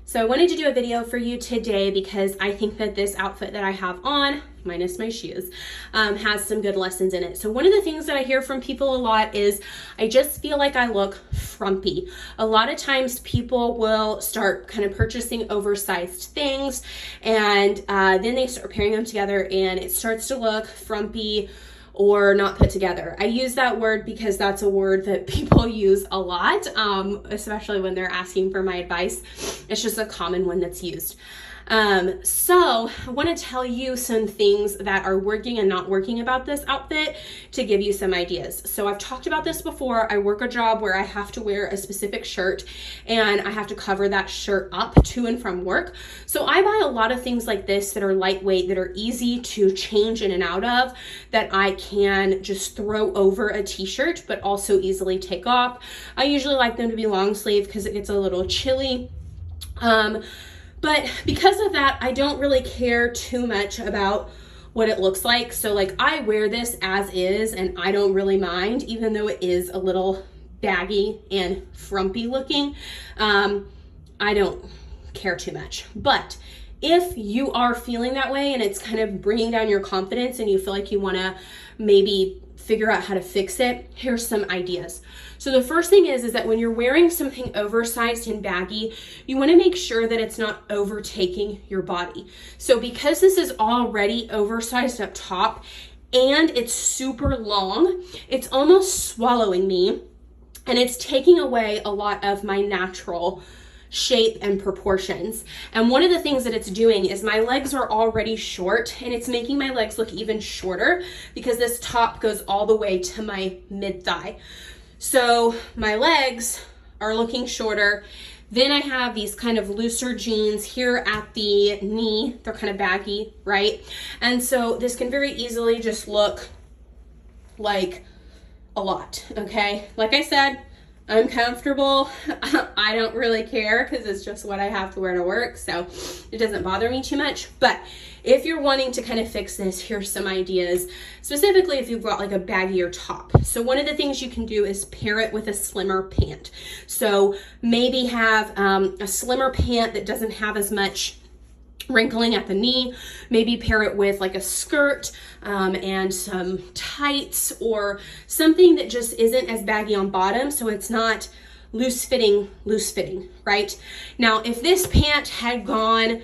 So I wanted to do a video for you today because I think that this outfit that I have on, minus my shoes, has some good lessons in it. So one of the things that I hear from people a lot is, I just feel like I look frumpy. A lot of times people will start kind of purchasing oversized things and then they start pairing them together and it starts to look frumpy or not put together. I use that word because that's a word that people use a lot, especially when they're asking for my advice. It's just a common one that's used. So I want to tell you some things that are working and not working about this outfit to give you some ideas. So I've talked about this before. I work a job where I have to wear a specific shirt and I have to cover that shirt up to and from work. So I buy a lot of things like this that are lightweight, that are easy to change in and out of, that I can just throw over a t-shirt, but also easily take off. I usually like them to be long sleeve because it gets a little chilly. But because of that, I don't really care too much about what it looks like. So like I wear this as is and I don't really mind, even though it is a little baggy and frumpy looking. I don't care too much. But if you are feeling that way and it's kind of bringing down your confidence and you feel like you want to maybe figure out how to fix it, here's some ideas. So the first thing is that when you're wearing something oversized and baggy, you want to make sure that it's not overtaking your body. So because this is already oversized up top and it's super long, it's almost swallowing me and it's taking away a lot of my natural shape and proportions. And one of the things that it's doing is my legs are already short and it's making my legs look even shorter because this top goes all the way to my mid-thigh. So my legs are looking shorter. Then I have these kind of looser jeans here at the knee. They're kind of baggy, right? And so this can very easily just look like a lot, okay? Like I said, I'm comfortable. I don't really care because it's just what I have to wear to work, so it doesn't bother me too much. But if you're wanting to kind of fix this, here's some ideas, specifically if you've got like a baggier top. So one of the things you can do is pair it with a slimmer pant. So maybe have a slimmer pant that doesn't have as much wrinkling at the knee. Maybe pair it with like a skirt and some tights or something that just isn't as baggy on bottom, so it's not loose fitting, right? Now, if this pant had gone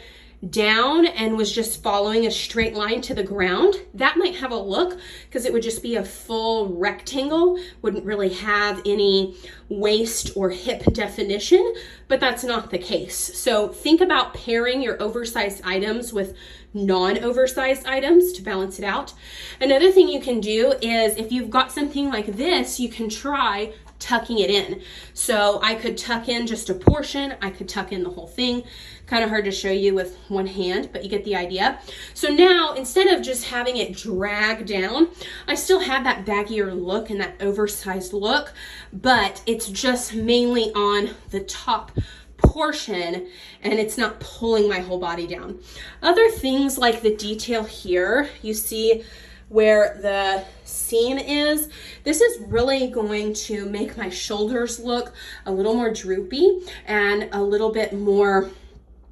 down and was just following a straight line to the ground, that might have a look because it would just be a full rectangle, wouldn't really have any waist or hip definition, but that's not the case. So think about pairing your oversized items with non-oversized items to balance it out. Another thing you can do is if you've got something like this, you can try tucking it in. So I could tuck in just a portion, I could tuck in the whole thing. Kind of hard to show you with one hand, but you get the idea. So now instead of just having it drag down, I still have that baggier look and that oversized look, but it's just mainly on the top portion and it's not pulling my whole body down. Other things like the detail here, you see where the seam is, this is really going to make my shoulders look a little more droopy and a little bit more,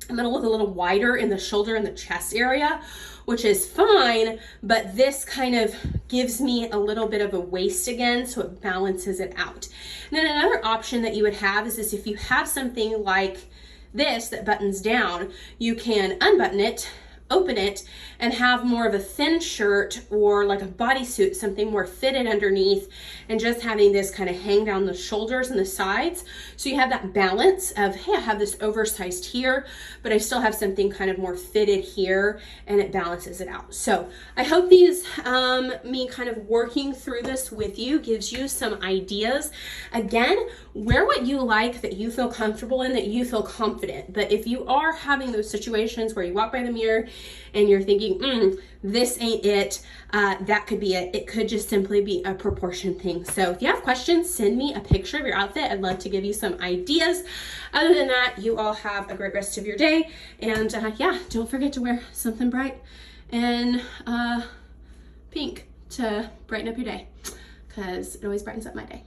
I'm gonna look a little wider in the shoulder and the chest area, which is fine, but this kind of gives me a little bit of a waist again, so it balances it out. And then another option that you would have is if you have something like this that buttons down, you can unbutton it, open it, and have more of a thin shirt or like a bodysuit, something more fitted underneath, and just having this kind of hang down the shoulders and the sides. So you have that balance of, hey, I have this oversized here, but I still have something kind of more fitted here, and it balances it out. So I hope these, me kind of working through this with you gives you some ideas. Again, wear what you like, that you feel comfortable in, that you feel confident. But if you are having those situations where you walk by the mirror and you're thinking, this ain't it, that could be it. It could just simply be a proportion thing. So if you have questions, send me a picture of your outfit. I'd love to give you some ideas. Other than that, you all have a great rest of your day. And yeah, don't forget to wear something bright and pink to brighten up your day, because it always brightens up my day.